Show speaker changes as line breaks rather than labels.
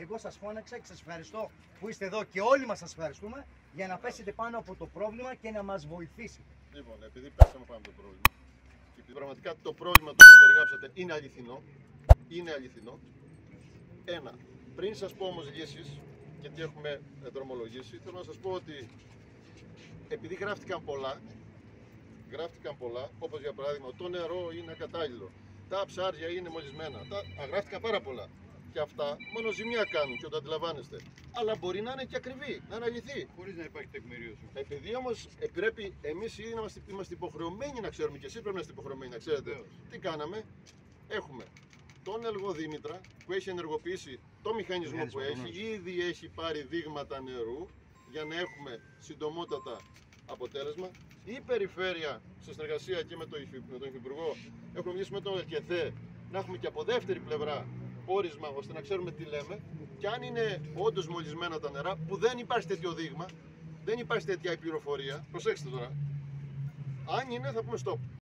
Εγώ σας φώναξα και σας ευχαριστώ που είστε εδώ και όλοι μας σας ευχαριστούμε για να πέσετε πάνω από το πρόβλημα και να μας βοηθήσει.
Λοιπόν, επειδή πέσαμε πάνω από το πρόβλημα και επειδή πραγματικά το πρόβλημα το οποίο περιγράψατε είναι αληθινό, ένα, πριν σας πω όμως λύσεις και τι έχουμε δρομολογήσει, θέλω να σας πω ότι επειδή γράφτηκαν πολλά, όπως για παράδειγμα το νερό είναι ακατάλληλο, τα ψάρια είναι μολυσμένα, γράφτηκαν πάρα πολλά. Και αυτά μόνο ζημιά κάνουν και το αντιλαμβάνεστε. Αλλά μπορεί να είναι και ακριβή, να είναι αληθή.
Χωρίς να υπάρχει τεκμηρίωση.
Επειδή όμως πρέπει εμείς ήδη είμαστε υποχρεωμένοι να ξέρουμε, και εσείς πρέπει να είστε υποχρεωμένοι να ξέρετε τι κάναμε. Έχουμε τον Ελγοδήμητρα που έχει ενεργοποιήσει το μηχανισμό που έχει, ήδη έχει πάρει δείγματα νερού για να έχουμε συντομότατα αποτέλεσμα. Η Περιφέρεια, σε συνεργασία και με τον Υφυπουργό, έχουμε μιλήσει με τον ΕΚΕΘΕ να έχουμε και από δεύτερη πλευρά όρισμα ώστε να ξέρουμε τι λέμε και αν είναι όντως μολυσμένα τα νερά, που δεν υπάρχει τέτοιο δείγμα, δεν υπάρχει τέτοια πληροφορία. Προσέξτε τώρα. Αν είναι, θα πούμε stop.